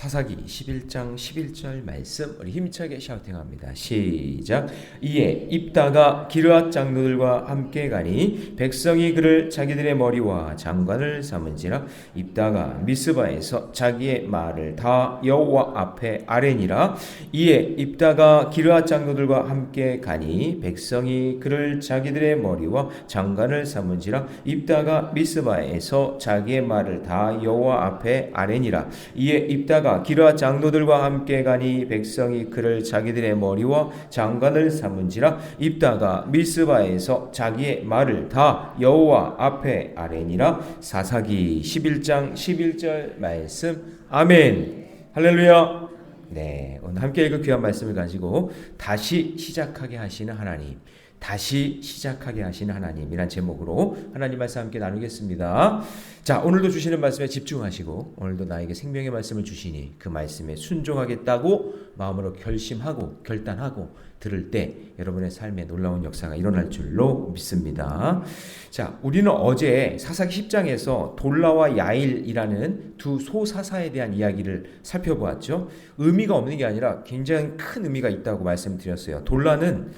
사사기 11장 11절 말씀 우리 힘차게 샤우팅합니다. 시작. 이에 입다가 기르앗 장로들과 함께 가니 백성이 그를 자기들의 머리와 장관을 삼은지라. 입다가 미스바에서 자기의 말을 다 여호와 앞에 아뢰니라. 이에 입다가 기르앗 장로들과 함께 가니 백성이 그를 자기들의 머리와 장관을 삼은지라. 입다가 미스바에서 자기의 말을 다 여호와 앞에 아뢰니라. 이에 입다가 기르앗 장로들과 함께 가니 백성이 그를 자기들의 머리와 장관을 삼은지라. 입다가 미스바에서 자기의 말을 다 여호와 앞에 아뢰니라. 사사기 11장 11절 말씀. 아멘. 할렐루야. 네, 오늘 함께 읽을 귀한 말씀을 가지고 다시 시작하게 하시는 하나님, 다시 시작하게 하시는 하나님이란 제목으로 하나님 말씀 함께 나누겠습니다. 자, 오늘도 주시는 말씀에 집중하시고 오늘도 나에게 생명의 말씀을 주시니 그 말씀에 순종하겠다고 마음으로 결심하고 결단하고 들을 때 여러분의 삶에 놀라운 역사가 일어날 줄로 믿습니다. 자, 우리는 어제 사사기 10장에서 돌라와 야일이라는 두 소사사에 대한 이야기를 살펴보았죠. 의미가 없는 게 아니라 굉장히 큰 의미가 있다고 말씀드렸어요. 돌라는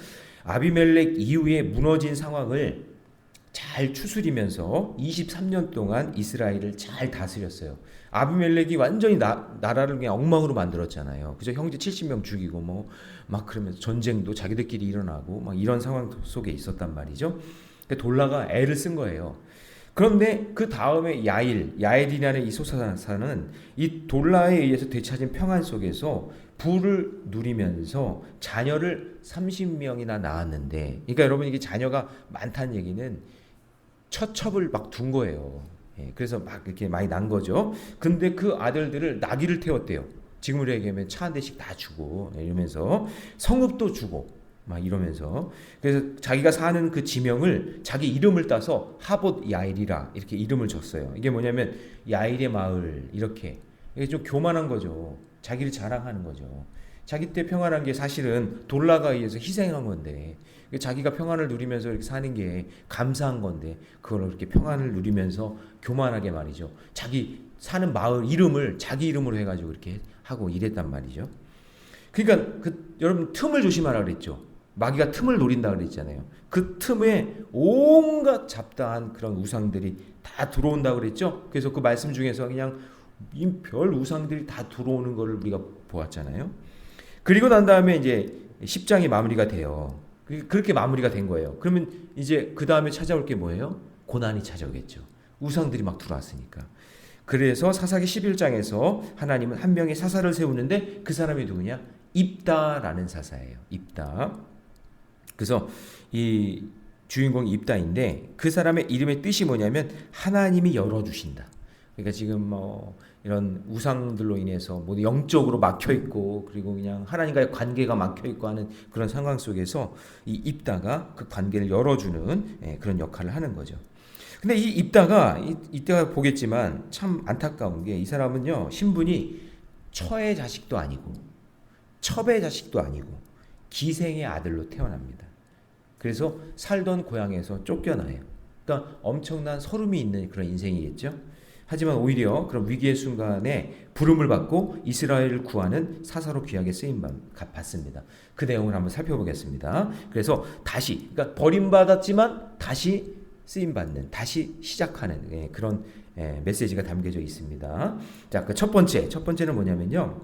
아비멜렉 이후에 무너진 상황을 잘 추스리면서 23년 동안 이스라엘을 잘 다스렸어요. 아비멜렉이 완전히 나라를 그냥 엉망으로 만들었잖아요. 그죠? 형제 70명 죽이고 막 그러면서 전쟁도 자기들끼리 일어나고 막 이런 상황 속에 있었단 말이죠. 돌라가 애를 쓴 거예요. 그런데 그 다음에 야일이라는 이 소사사는 이 돌라에 의해서 되찾은 평안 속에서 부를 누리면서 자녀를 30명이나 낳았는데, 그러니까 여러분 이게 자녀가 많다는 얘기는 처첩을 막 둔 거예요. 그래서 막 이렇게 많이 난 거죠. 근데 그 아들들을 나귀를 태웠대요. 지금으로 얘기하면 차 한 대씩 다 주고 이러면서 성읍도 주고 막 이러면서, 그래서 자기가 사는 그 지명을 자기 이름을 따서 하봇 야일이라 이렇게 이름을 줬어요. 이게 뭐냐면 야일의 마을, 이렇게. 이게 좀 교만한 거죠. 자기를 자랑하는 거죠. 자기 때 평안한 게 사실은 돌라가 의해서 희생한 건데, 자기가 평안을 누리면서 이렇게 사는 게 감사한 건데 그걸 이렇게 평안을 누리면서 교만하게 말이죠. 자기 사는 마을 이름을 자기 이름으로 해가지고 이렇게 하고 이랬단 말이죠. 그러니까 여러분 틈을 조심하라 그랬죠. 마귀가 틈을 노린다 그랬잖아요. 그 틈에 온갖 잡다한 그런 우상들이 다 들어온다 그랬죠. 그래서 그 말씀 중에서 그냥 별 우상들이 다 들어오는 것을 우리가 보았잖아요. 그리고 난 다음에 이제 10장이 마무리가 돼요. 그렇게 마무리가 된 거예요. 그러면 이제 그 다음에 찾아올 게 뭐예요? 고난이 찾아오겠죠. 우상들이 막 들어왔으니까. 그래서 사사기 11장에서 하나님은 한 명의 사사를 세우는데 그 사람이 누구냐? 입다라는 사사예요. 입다. 그래서 이 주인공이 입다인데 그 사람의 이름의 뜻이 뭐냐면 하나님이 열어주신다. 그러니까 지금 이런 우상들로 인해서 모두 영적으로 막혀 있고 그리고 그냥 하나님과의 관계가 막혀 있고 하는 그런 상황 속에서 이 입다가 그 관계를 열어주는 그런 역할을 하는 거죠. 근데 이 입다가 이때가 보겠지만 참 안타까운 게 이 사람은요, 신분이 처의 자식도 아니고 첩의 자식도 아니고 기생의 아들로 태어납니다. 그래서 살던 고향에서 쫓겨나요. 그러니까 엄청난 서름이 있는 그런 인생이겠죠. 하지만 오히려 그런 위기의 순간에 부름을 받고 이스라엘을 구하는 사사로 귀하게 쓰임 받습니다. 그 내용을 한번 살펴보겠습니다. 그래서 다시, 그러니까 버림받았지만 다시 쓰임 받는, 다시 시작하는 그런 메시지가 담겨져 있습니다. 자, 그 첫 번째는 뭐냐면요,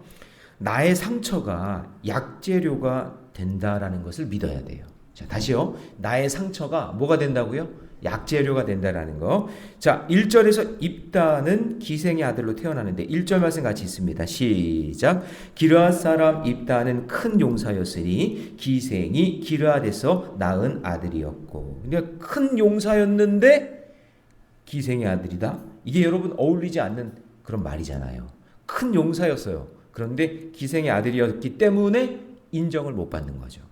나의 상처가 약재료가 된다라는 것을 믿어야 돼요. 자, 다시요. 나의 상처가 뭐가 된다고요? 약재료가 된다라는 거. 자, 1절에서 입다는 기생의 아들로 태어나는데 1절 말씀 같이 있습니다. 시작. 기르앗 사람 입다는 큰 용사였으니 기생이 기르앗에서 낳은 아들이었고. 그러니까 큰 용사였는데 기생의 아들이다. 이게 여러분 어울리지 않는 그런 말이잖아요. 큰 용사였어요. 그런데 기생의 아들이었기 때문에 인정을 못 받는 거죠.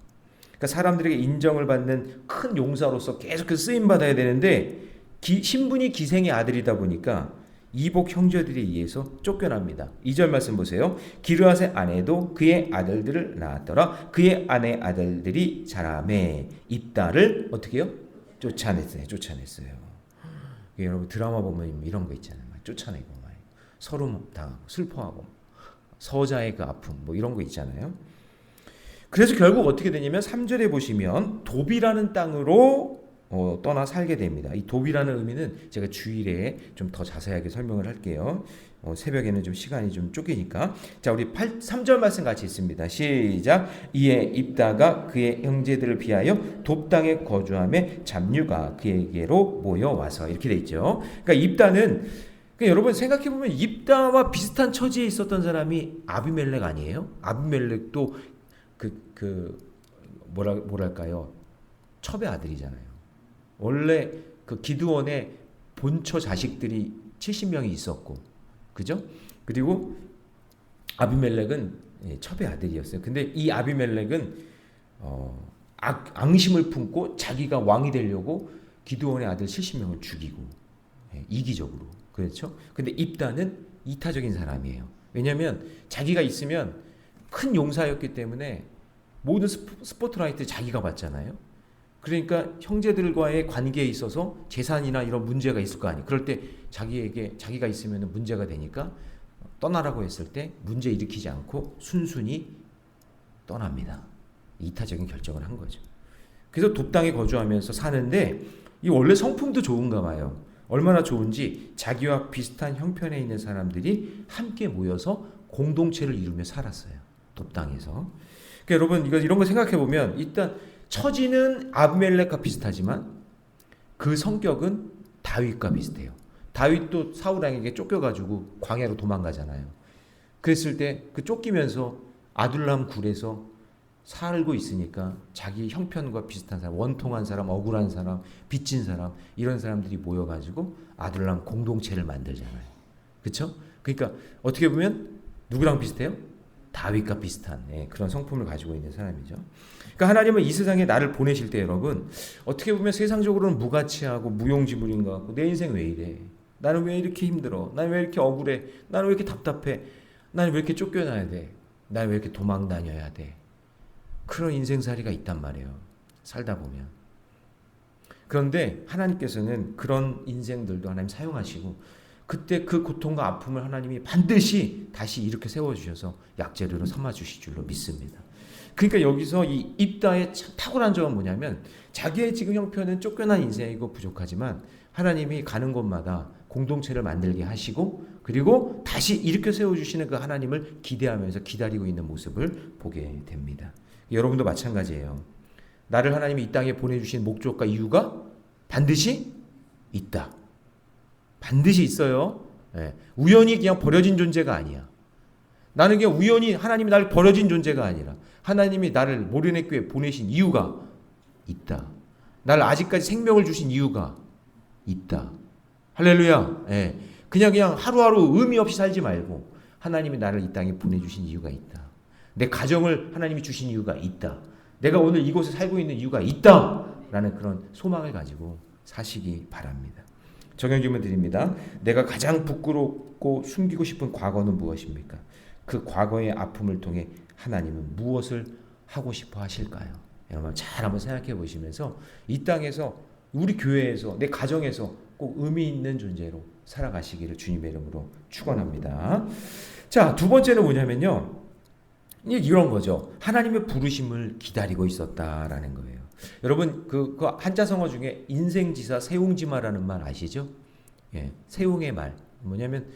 그러니까 사람들에게 인정을 받는 큰 용사로서 계속해서 쓰임받아야 되는데 신분이 기생의 아들이다 보니까 이복 형제들에 의해서 쫓겨납니다. 2절 말씀 보세요. 기르앗의 아내도 그의 아들들을 낳았더라. 그의 아내 아들들이 자라매 입다를 어떻게 해요? 쫓아냈어요. 여러분 드라마 보면 이런 거 있잖아요. 쫓아내고 서름 당하고 슬퍼하고 서자의 그 아픔 뭐 이런 거 있잖아요. 그래서 결국 어떻게 되냐면 3절에 보시면 돕이라는 땅으로 떠나 살게 됩니다. 이 돕이라는 의미는 제가 주일에 좀 더 자세하게 설명을 할게요. 새벽에는 좀 시간이 좀 쫓기니까. 자, 우리 3절 말씀 같이 읽습니다. 시작. 이에 입다가 그의 형제들을 피하여 돕 땅에 거주하며 잡류가 그에게로 모여와서, 이렇게 돼 있죠. 그러니까 입다는, 그러니까 여러분 생각해 보면 입다와 비슷한 처지에 있었던 사람이 아비멜렉 아니에요? 아비멜렉도 뭐랄까요? 첩의 아들이잖아요. 원래 그 기드온의 본처 자식들이 70명이 있었고, 그죠? 그리고 아비멜렉은 첩의 아들이었어요. 근데 이 아비멜렉은 앙심을 품고 자기가 왕이 되려고 기드온의 아들 70명을 죽이고, 이기적으로. 그렇죠? 근데 입다는 이타적인 사람이에요. 왜냐하면 자기가 있으면 큰 용사였기 때문에 모든 스포트라이트 자기가 받잖아요. 그러니까 형제들과의 관계에 있어서 재산이나 이런 문제가 있을 거 아니에요. 그럴 때 자기가 있으면 문제가 되니까 떠나라고 했을 때 문제 일으키지 않고 순순히 떠납니다. 이타적인 결정을 한 거죠. 그래서 돕 땅에 거주하면서 사는데 이 원래 성품도 좋은가 봐요. 얼마나 좋은지 자기와 비슷한 형편에 있는 사람들이 함께 모여서 공동체를 이루며 살았어요. 돕 땅에서. 그러니까 여러분 이런 거 생각해 보면 일단 처지는 아비멜렉과 비슷하지만 그 성격은 다윗과 비슷해요. 다윗도 사울 왕에게 쫓겨가지고 광야로 도망가잖아요. 그랬을 때 그 쫓기면서 아둘람 굴에서 살고 있으니까 자기 형편과 비슷한 사람, 원통한 사람, 억울한 사람, 빚진 사람, 이런 사람들이 모여가지고 아둘람 공동체를 만들잖아요. 그렇죠? 그러니까 어떻게 보면 누구랑 비슷해요? 다윗과 비슷한 그런 성품을 가지고 있는 사람이죠. 그러니까 하나님은 이 세상에 나를 보내실 때 여러분 어떻게 보면 세상적으로는 무가치하고 무용지물인 것 같고 내 인생 왜 이래? 나는 왜 이렇게 힘들어? 나는 왜 이렇게 억울해? 나는 왜 이렇게 답답해? 나는 왜 이렇게 쫓겨나야 돼? 나는 왜 이렇게 도망 다녀야 돼? 그런 인생살이가 있단 말이에요. 살다 보면. 그런데 하나님께서는 그런 인생들도 하나님 사용하시고 그때 그 고통과 아픔을 하나님이 반드시 다시 이렇게 세워주셔서 약재료로 삼아주실 줄로 믿습니다. 그러니까 여기서 이 입다의 탁월한 점은 뭐냐면 자기의 지금 형편은 쫓겨난 인생이고 부족하지만 하나님이 가는 곳마다 공동체를 만들게 하시고 그리고 다시 이렇게 세워주시는 그 하나님을 기대하면서 기다리고 있는 모습을 보게 됩니다. 여러분도 마찬가지예요. 나를 하나님이 이 땅에 보내주신 목적과 이유가 반드시 있다. 반드시 있어요. 우연히 그냥 버려진 존재가 아니야. 나는 그냥 우연히 하나님이 나를 버려진 존재가 아니라 하나님이 나를 모련의 교회에 보내신 이유가 있다. 나를 아직까지 생명을 주신 이유가 있다. 할렐루야. 그냥 하루하루 의미 없이 살지 말고 하나님이 나를 이 땅에 보내주신 이유가 있다. 내 가정을 하나님이 주신 이유가 있다. 내가 오늘 이곳에 살고 있는 이유가 있다. 라는 그런 소망을 가지고 사시기 바랍니다. 적용 질문 드립니다. 내가 가장 부끄럽고 숨기고 싶은 과거는 무엇입니까? 그 과거의 아픔을 통해 하나님은 무엇을 하고 싶어 하실까요? 여러분 잘 한번 생각해 보시면서 이 땅에서 우리 교회에서 내 가정에서 꼭 의미 있는 존재로 살아가시기를 주님의 이름으로 축원합니다. 자, 두 번째는 뭐냐면요. 이런 거죠. 하나님의 부르심을 기다리고 있었다라는 거예요. 여러분 그 한자성어 중에 인생지사 세웅지마라는 말 아시죠? 세웅의 말 뭐냐면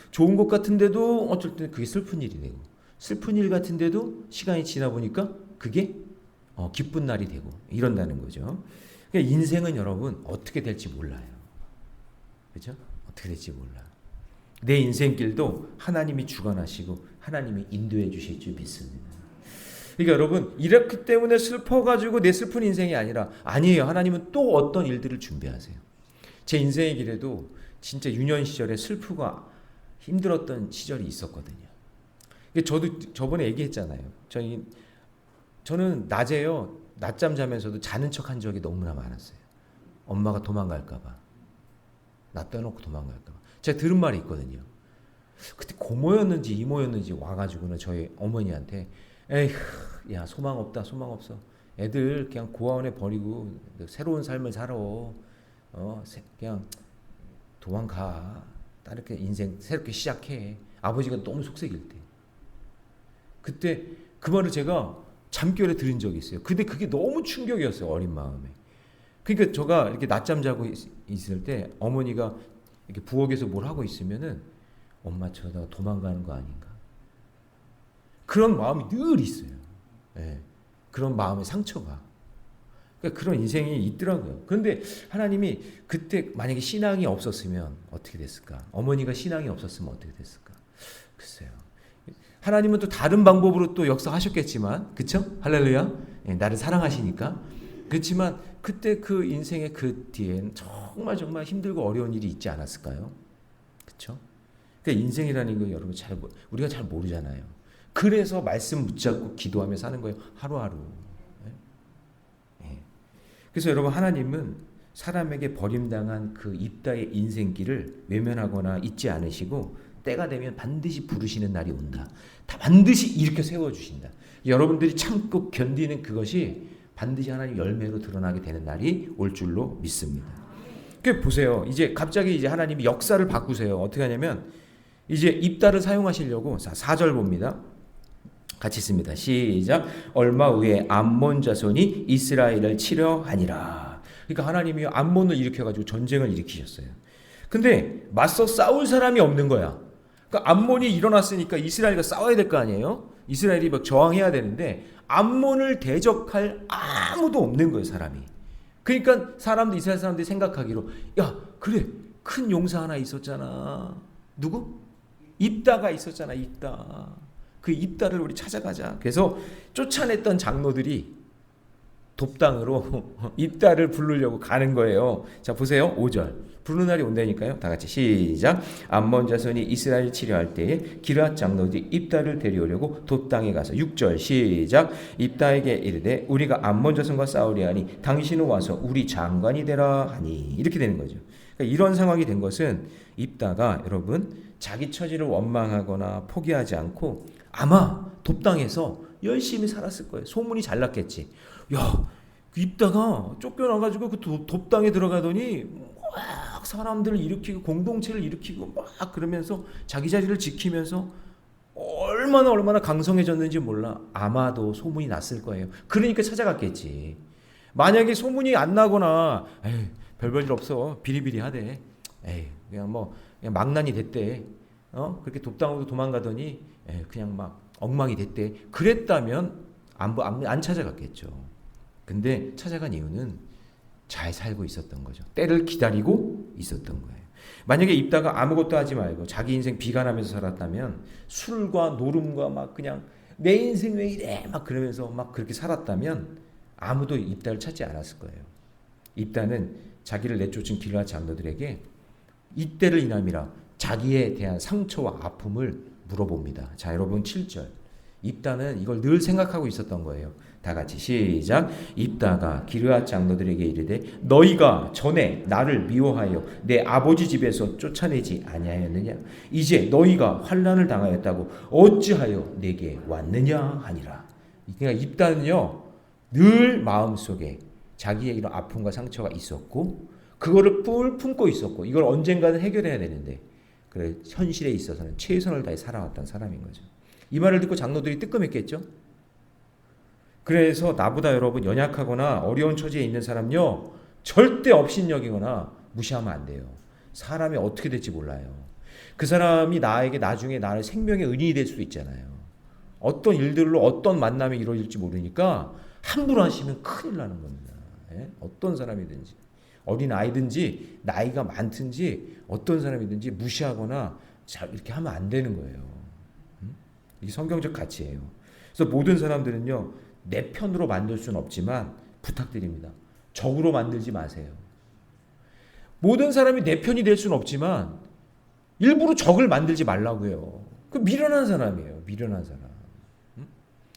좋은 것 같은데도 어쩔 때 그게 슬픈 일이 되고 슬픈 일 같은데도 시간이 지나 보니까 그게 기쁜 날이 되고 이런다는 거죠. 그러니까 인생은 여러분 어떻게 될지 몰라요. 그렇죠? 어떻게 될지 몰라. 내 인생길도 하나님이 주관하시고 하나님이 인도해 주실 줄 믿습니다. 그러니까 여러분 이렇기 때문에 슬퍼가지고 내 슬픈 인생이 아니에요. 하나님은 또 어떤 일들을 준비하세요. 제 인생의 길에도 진짜 유년 시절에 슬프고 힘들었던 시절이 있었거든요. 저도 저번에 얘기했잖아요. 저는 낮에요. 낮잠 자면서도 자는 척한 적이 너무나 많았어요. 엄마가 도망갈까 봐. 나 떠놓고 도망갈까 봐. 제가 들은 말이 있거든요. 그때 고모였는지 이모였는지 와가지고는 저희 어머니한테 에휴 야 소망 없다 소망 없어. 애들 그냥 고아원에 버리고 새로운 삶을 살아. 그냥 도망가. 이렇게 인생 새롭게 시작해. 아버지가 너무 속색일 때. 그때 그 말을 제가 잠결에 들은 적이 있어요. 근데 그게 너무 충격이었어요. 어린 마음에. 그러니까 제가 이렇게 낮잠 자고 있을 때 어머니가 이렇게 부엌에서 뭘 하고 있으면은 엄마 저러다가 도망가는 거 아닌가. 그런 마음이 늘 있어요. 예. 그런 마음의 상처가. 그러니까 그런 인생이 있더라고요. 그런데 하나님이 그때 만약에 신앙이 없었으면 어떻게 됐을까? 어머니가 신앙이 없었으면 어떻게 됐을까? 글쎄요. 하나님은 또 다른 방법으로 또 역사하셨겠지만, 그쵸? 할렐루야. 예, 나를 사랑하시니까. 그렇지만 그때 그 인생의 그 뒤엔 정말 힘들고 어려운 일이 있지 않았을까요? 그쵸? 그러니까 인생이라는 거 여러분 우리가 잘 모르잖아요. 그래서 말씀 붙잡고 기도하며 사는 거예요. 하루하루. 예. 그래서 여러분 하나님은 사람에게 버림당한 그 입다의 인생길을 외면하거나 잊지 않으시고 때가 되면 반드시 부르시는 날이 온다. 다 반드시 일으켜 세워주신다. 여러분들이 참고 견디는 그것이 반드시 하나님 열매로 드러나게 되는 날이 올 줄로 믿습니다. 그 보세요. 이제 갑자기 이제 하나님이 역사를 바꾸세요. 어떻게 하냐면 이제 입다를 사용하시려고 4절 봅니다. 같이 있습니다. 시작. 얼마 후에 암몬 자손이 이스라엘을 치려 하니라. 그러니까 하나님이 암몬을 일으켜가지고 전쟁을 일으키셨어요. 근데 맞서 싸울 사람이 없는 거야. 그러니까 암몬이 일어났으니까 이스라엘과 싸워야 될 거 아니에요? 이스라엘이 막 저항해야 되는데 암몬을 대적할 아무도 없는 거예요, 사람이. 그러니까 이스라엘 사람들이 생각하기로 야, 그래. 큰 용사 하나 있었잖아. 누구? 입다가 있었잖아, 입다. 그 입다를 우리 찾아가자. 그래서 쫓아냈던 장로들이 돕당으로 입다를 부르려고 가는 거예요. 자, 보세요. 5절. 부르는 날이 온다니까요. 다 같이 시작. 암몬 자손이 이스라엘 치려할 때에 기르앗 장로들이 입다를 데려오려고 돕당에 가서 6절 시작. 입다에게 이르되 우리가 암몬 자손과 싸우려 하니 당신은 와서 우리 장관이 되라 하니. 이렇게 되는 거죠. 그러니까 이런 상황이 된 것은 입다가 여러분 자기 처지를 원망하거나 포기하지 않고 아마 돕당에서 열심히 살았을 거예요. 소문이 잘 났겠지. 야, 그 입다가 쫓겨나가지고 그 돕당에 들어가더니 막 사람들을 일으키고 공동체를 일으키고 막 그러면서 자기 자리를 지키면서 얼마나 강성해졌는지 몰라. 아마도 소문이 났을 거예요. 그러니까 찾아갔겠지. 만약에 소문이 안 나거나 에이, 별볼일 없어. 비리비리하대. 에이, 그냥 망난이 됐대. 그렇게 돕당으로 도망가더니 그냥 막 엉망이 됐대. 그랬다면 안 찾아갔겠죠. 근데 찾아간 이유는 잘 살고 있었던 거죠. 때를 기다리고 있었던 거예요. 만약에 입다가 아무것도 하지 말고 자기 인생 비관하면서 살았다면 술과 노름과 막 그냥 내 인생 왜 이래 막 그러면서 막 그렇게 살았다면 아무도 입다를 찾지 않았을 거예요. 입다는 자기를 내쫓은 기르앗 장로들에게 이때를 인함이라 자기에 대한 상처와 아픔을 물어봅니다. 자, 여러분 7절. 입다는 이걸 늘 생각하고 있었던 거예요. 다 같이 시작. 입다가 기르앗 장로들에게 이르되 너희가 전에 나를 미워하여 내 아버지 집에서 쫓아내지 아니하였느냐? 이제 너희가 환난을 당하였다고 어찌하여 내게 왔느냐 하니라. 그러니까 입다는요 늘 마음속에 자기의 이런 아픔과 상처가 있었고 그거를 품고 있었고 이걸 언젠가는 해결해야 되는데 그래 현실에 있어서는 최선을 다해 살아왔던 사람인 거죠. 이 말을 듣고 장로들이 뜨끔했겠죠. 그래서 나보다 여러분 연약하거나 어려운 처지에 있는 사람요 절대 업신여기거나 무시하면 안 돼요. 사람이 어떻게 될지 몰라요. 그 사람이 나에게 나중에 나를 생명의 은인이 될 수도 있잖아요. 어떤 일들로 어떤 만남이 이루어질지 모르니까 함부로 하시면 큰일 나는 겁니다. 예? 어떤 사람이든지 어린 아이든지 나이가 많든지 어떤 사람이든지 무시하거나 이렇게 하면 안 되는 거예요. 이게 성경적 가치예요. 그래서 모든 사람들은요 내 편으로 만들 수는 없지만 부탁드립니다. 적으로 만들지 마세요. 모든 사람이 내 편이 될 수는 없지만 일부러 적을 만들지 말라고요. 그 미련한 사람이에요. 미련한 사람.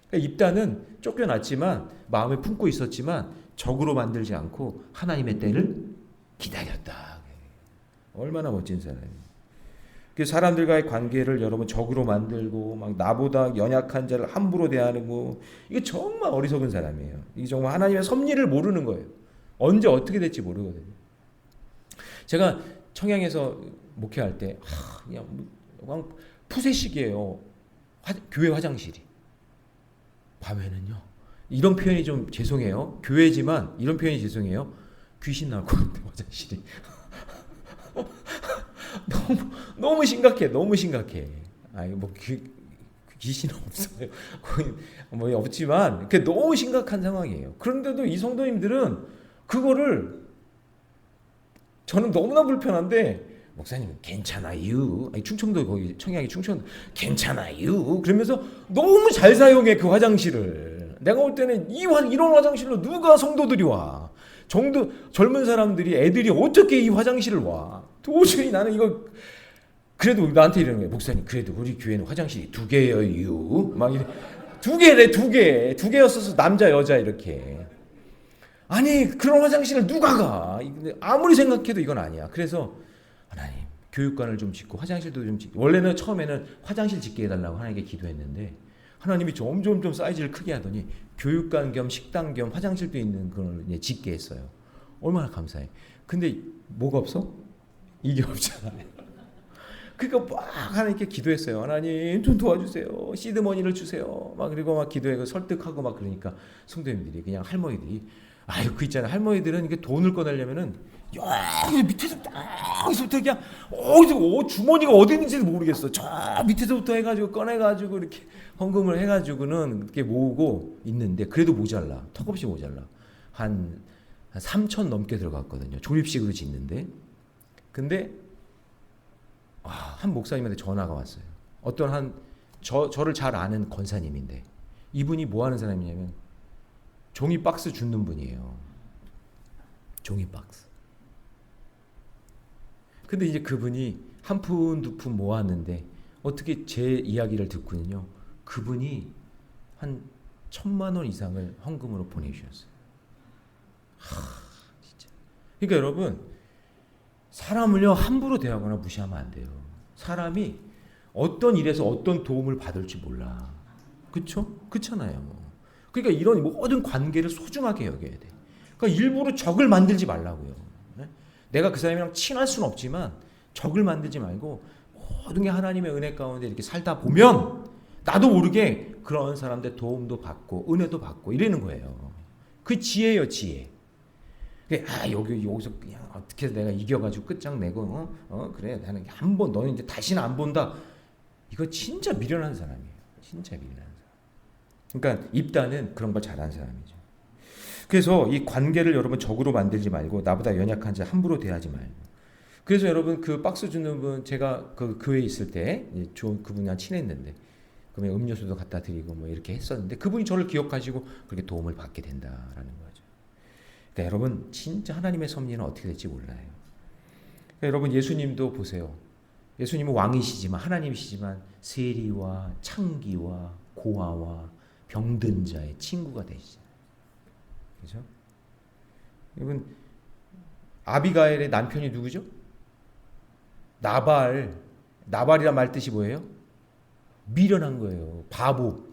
그러니까 입다는 쫓겨났지만 마음에 품고 있었지만 적으로 만들지 않고 하나님의 때를 기다렸다. 얼마나 멋진 사람이에요. 사람들과의 관계를 여러분 적으로 만들고 막 나보다 연약한 자를 함부로 대하는 거 이게 정말 어리석은 사람이에요. 이게 정말 하나님의 섭리를 모르는 거예요. 언제 어떻게 될지 모르거든요. 제가 청양에서 목회할 때 그냥 푸세식이에요. 교회 화장실이 밤에는요. 이런 표현이 좀 죄송해요. 교회지만 이런 표현이 죄송해요. 귀신 나올 것 같아 화장실이. 너무 심각해. 너무 심각해. 아니 뭐 귀신은 없어요. 거의 뭐 없지만 그게 너무 심각한 상황이에요. 그런데도 이 성도님들은 그거를 저는 너무나 불편한데 목사님 괜찮아요. 아니, 충청도 거기 청양이 충청도 괜찮아요. 그러면서 너무 잘 사용해 그 화장실을. 내가 볼 때는 이런 화장실로 누가 성도들이 와? 젊은 사람들이 애들이 어떻게 이 화장실을 와? 도저히 나는 이거 그래도 나한테 이러는 거예요. 목사님 그래도 우리 교회는 화장실이 2개예요. 막 이래. 2개래 2개. 2개였어서 남자 여자 이렇게. 아니 그런 화장실을 누가 가? 아무리 생각해도 이건 아니야. 그래서 하나님 교육관을 좀 짓고 화장실도 좀 짓고 원래는 처음에는 화장실 짓게 해달라고 하나님께 기도했는데 하나님이 점점 사이즈를 크게 하더니 교육관 겸 식당 겸 화장실도 있는 걸 짓게 했어요. 얼마나 감사해. 근데 뭐가 없어? 이게 없잖아요. 그러니까 막 하나님께 기도했어요. 하나님 좀 도와주세요. 시드머니를 주세요. 막 그리고 막 기도하고 설득하고 막 그러니까 성도님들이 그냥 할머니들이 아유 그 있잖아요. 할머니들은 이게 돈을 꺼내려면은 여기 밑에서부터 그냥 주머니가 어디 있는지도 모르겠어. 저 밑에서부터 해가지고 꺼내가지고 이렇게 헌금을 해가지고는 이렇게 모으고 있는데 그래도 모자라. 턱없이 모자라. 한 3천 넘게 들어갔거든요. 조립식으로 짓는데. 근데 한 목사님한테 전화가 왔어요. 어떤 저를 잘 아는 권사님인데 이분이 뭐 하는 사람이냐면 종이 박스 줍는 분이에요. 종이 박스. 근데 이제 그분이 한 푼 두 푼 모았는데 어떻게 제 이야기를 듣고는요. 그분이 한 1,000만 원 이상을 헌금으로 보내주셨어요. 진짜. 그러니까 여러분 사람을요 함부로 대하거나 무시하면 안 돼요. 사람이 어떤 일에서 어떤 도움을 받을지 몰라. 그렇죠? 그렇잖아요. 그러니까 이런 모든 관계를 소중하게 여겨야 돼. 그러니까 일부러 적을 만들지 말라고요. 내가 그 사람이랑 친할 수는 없지만 적을 만들지 말고 모든 게 하나님의 은혜 가운데 이렇게 살다 보면 나도 모르게 그런 사람들 도움도 받고 은혜도 받고 이러는 거예요. 그 지혜예요, 지혜. 여기서 그냥 어떻게 해서 내가 이겨가지고 끝장내고 그래 나는 한 번 너는 이제 다시는 안 본다. 이거 진짜 미련한 사람이에요. 진짜 미련한 사람. 그러니까 입다는 그런 걸 잘하는 사람이죠. 그래서 이 관계를 여러분 적으로 만들지 말고 나보다 연약한 자 함부로 대하지 말고. 그래서 여러분 그 박스 주는 분 제가 그 교회에 있을 때 그분이랑 친했는데 그러면 음료수도 갖다 드리고 뭐 이렇게 했었는데 그분이 저를 기억하시고 그렇게 도움을 받게 된다라는 거죠. 그러니까 여러분 진짜 하나님의 섭리는 어떻게 될지 몰라요. 그러니까 여러분 예수님도 보세요. 예수님은 왕이시지만 하나님이시지만 세리와 창기와 고아와 병든 자의 친구가 되시잖아요. 그렇죠? 여러분 아비가일의 남편이 누구죠? 나발이란 말 뜻이 뭐예요? 미련한 거예요. 바보.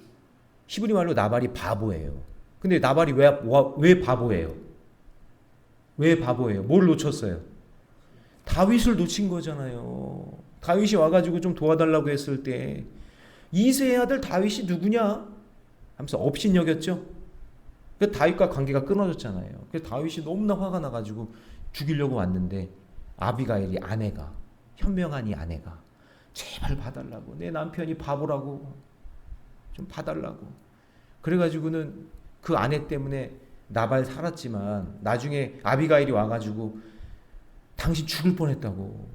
히브리 말로 나발이 바보예요. 근데 나발이 왜 바보예요? 왜 바보예요? 뭘 놓쳤어요? 다윗을 놓친 거잖아요. 다윗이 와가지고 좀 도와달라고 했을 때 이새의 아들 다윗이 누구냐? 하면서 업신여겼죠. 그 다윗과 관계가 끊어졌잖아요. 그래서 다윗이 너무나 화가 나가지고 죽이려고 왔는데 아비가일이 아내가 현명한 이 아내가 제발 봐달라고 내 남편이 바보라고 좀 봐달라고 그래가지고는 그 아내 때문에 나발 살았지만 나중에 아비가일이 와가지고 당신 죽을 뻔했다고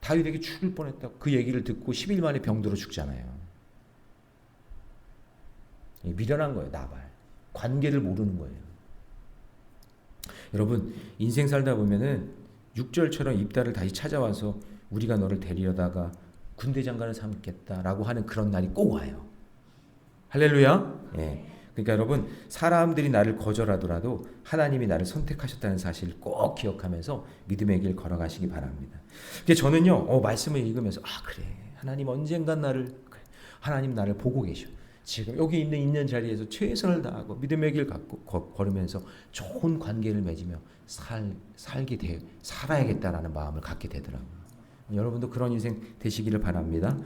다윗에게 죽을 뻔했다고 그 얘기를 듣고 10일 만에 병들어 죽잖아요. 미련한 거예요. 나발. 관계를 모르는 거예요. 여러분 인생 살다 보면은 6절처럼 입다를 다시 찾아와서 우리가 너를 데리려다가 군대 장관을 삼겠다라고 하는 그런 날이 꼭 와요. 할렐루야. 예. 그러니까 여러분 사람들이 나를 거절하더라도 하나님이 나를 선택하셨다는 사실을 꼭 기억하면서 믿음의 길 걸어가시기 바랍니다. 저는요 말씀을 읽으면서 그래 하나님 언젠간 하나님 나를 보고 계셔. 지금 여기 있는 자리에서 최선을 다하고 믿음의 길 갖고 걸으면서 좋은 관계를 맺으며 살아야겠다라는 마음을 갖게 되더라고요. 여러분도 그런 인생 되시기를 바랍니다.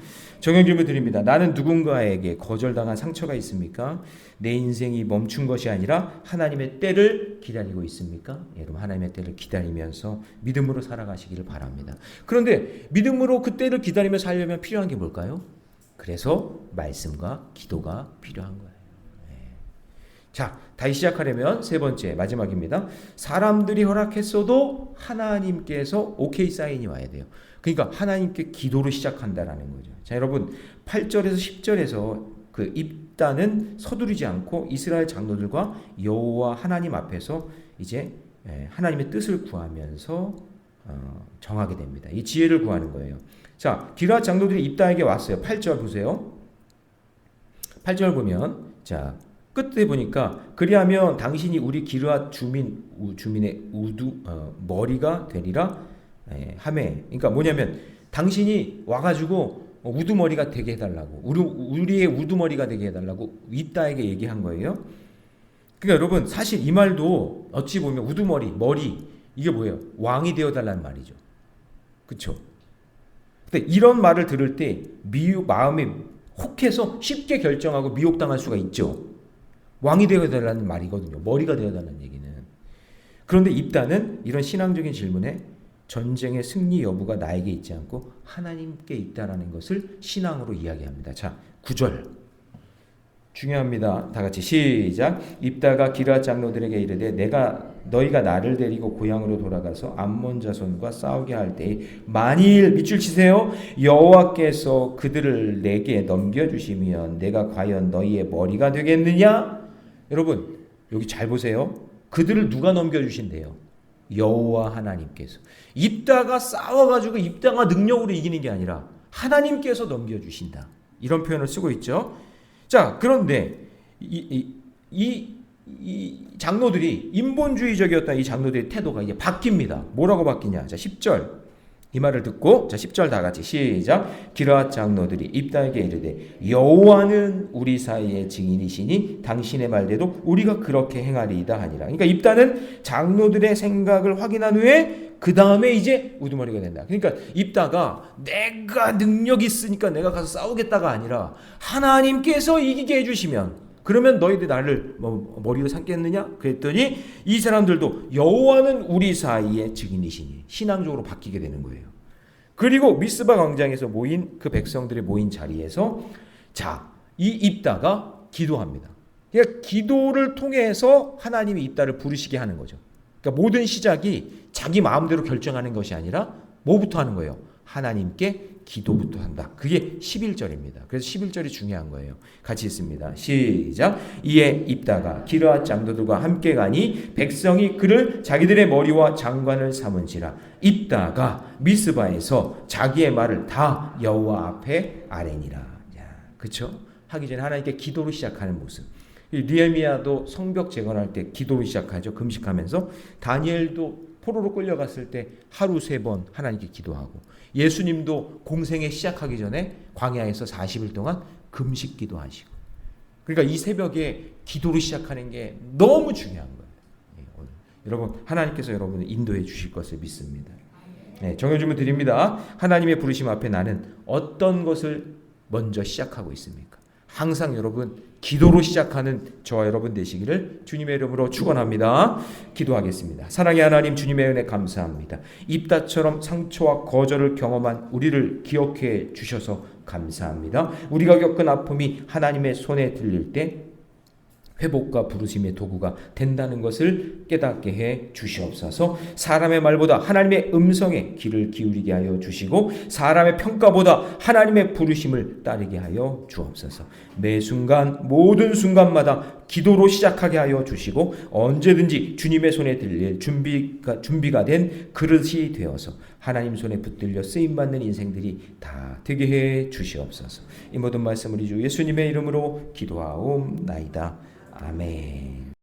정형 질문 드립니다. 나는 누군가에게 거절당한 상처가 있습니까? 내 인생이 멈춘 것이 아니라 하나님의 때를 기다리고 있습니까? 여러분 하나님의 때를 기다리면서 믿음으로 살아가시기를 바랍니다. 그런데 믿음으로 그 때를 기다리며 살려면 필요한 게 뭘까요? 그래서 말씀과 기도가 필요한 거예요. 자, 다시 시작하려면 세 번째 마지막입니다. 사람들이 허락했어도 하나님께서 오케이 사인이 와야 돼요. 그러니까 하나님께 기도로 시작한다라는 거죠. 자, 여러분 8절에서 10절에서 그 입다는 서두르지 않고 이스라엘 장로들과 여호와 하나님 앞에서 이제 하나님의 뜻을 구하면서 정하게 됩니다. 이 지혜를 구하는 거예요. 자, 기르앗 장로들이 입다에게 왔어요. 8절 보세요. 8절 보면 자 끝에 보니까 그리하면 당신이 우리 기르앗 주민의 머리가 되리라 하매. 그러니까 뭐냐면 당신이 와가지고 우두머리가 되게 해달라고 우리의 우두머리가 되게 해달라고 입다에게 얘기한 거예요. 그러니까 여러분 사실 이 말도 어찌 보면 머리 이게 뭐예요? 왕이 되어달라는 말이죠. 그렇죠? 근데 이런 말을 들을 때 마음이 혹해서 쉽게 결정하고 미혹당할 수가 있죠. 왕이 되어달라는 말이거든요. 머리가 되어달라는 얘기는. 그런데 입다는 이런 신앙적인 질문에 전쟁의 승리 여부가 나에게 있지 않고 하나님께 있다라는 것을 신앙으로 이야기합니다. 자, 9절 중요합니다. 다 같이 시작. 입다가 기르앗 장로들에게 이르되 너희가 나를 데리고 고향으로 돌아가서 암몬 자손과 싸우게 할 때에 만일 밑줄 치세요. 여호와께서 그들을 내게 넘겨주시면 내가 과연 너희의 머리가 되겠느냐? 여러분 여기 잘 보세요. 그들을 누가 넘겨주신대요? 여호와 하나님께서. 입다가 싸워가지고 입다가 능력으로 이기는 게 아니라 하나님께서 넘겨주신다. 이런 표현을 쓰고 있죠. 자, 그런데 이 장로들이 인본주의적이었던 이 장로들의 태도가 이제 바뀝니다. 뭐라고 바뀌냐? 자, 10절. 이 말을 듣고 자 10절 다 같이 시작. 기르앗 장로들이 입다에게 이르되 여호와는 우리 사이의 증인이시니 당신의 말대로 우리가 그렇게 행하리이다 하니라. 그러니까 입다는 장로들의 생각을 확인한 후에 그 다음에 이제 우두머리가 된다. 그러니까 입다가 내가 능력 있으니까 내가 가서 싸우겠다가 아니라 하나님께서 이기게 해주시면 그러면 너희들 나를 머리로 삼겠느냐? 그랬더니 이 사람들도 여호와는 우리 사이의 증인이시니 신앙적으로 바뀌게 되는 거예요. 그리고 미스바 광장에서 모인 그 백성들이 모인 자리에서 자, 이 입다가 기도합니다. 그러니까 기도를 통해서 하나님이 입다를 부르시게 하는 거죠. 그러니까 모든 시작이 자기 마음대로 결정하는 것이 아니라 뭐부터 하는 거예요? 하나님께 기도부터 한다. 그게 11절입니다. 그래서 11절이 중요한 거예요. 같이 읽습니다. 시작. 이에 입다가 기르앗 장로들과 함께 가니 백성이 그를 자기들의 머리와 장관을 삼은지라. 입다가 미스바에서 자기의 말을 다 여호와 앞에 아뢰니라. 그렇죠? 하기 전에 하나님께 기도로 시작하는 모습. 느헤미야도 성벽 재건할 때 기도로 시작하죠. 금식하면서. 다니엘도 포로로 끌려갔을 때 하루 3번 하나님께 기도하고, 예수님도 공생에 시작하기 전에 광야에서 40일 동안 금식 기도하시고. 그러니까 이 새벽에 기도로 시작하는 게 너무 중요한 거예요. 여러분 하나님께서 여러분을 인도해 주실 것을 믿습니다. 정해 주면 드립니다. 하나님의 부르심 앞에 나는 어떤 것을 먼저 시작하고 있습니까? 항상 여러분 기도로 시작하는 저와 여러분 되시기를 주님의 이름으로 축원합니다. 기도하겠습니다. 사랑의 하나님, 주님의 은혜 감사합니다. 입다처럼 상처와 거절을 경험한 우리를 기억해 주셔서 감사합니다. 우리가 겪은 아픔이 하나님의 손에 들릴 때 회복과 부르심의 도구가 된다는 것을 깨닫게 해 주시옵소서. 사람의 말보다 하나님의 음성에 귀를 기울이게 하여 주시고, 사람의 평가보다 하나님의 부르심을 따르게 하여 주옵소서. 매 순간 모든 순간마다 기도로 시작하게 하여 주시고, 언제든지 주님의 손에 들릴 준비가 된 그릇이 되어서 하나님 손에 붙들려 쓰임받는 인생들이 다 되게 해 주시옵소서. 이 모든 말씀을 주 예수님의 이름으로 기도하옵나이다. 아멘.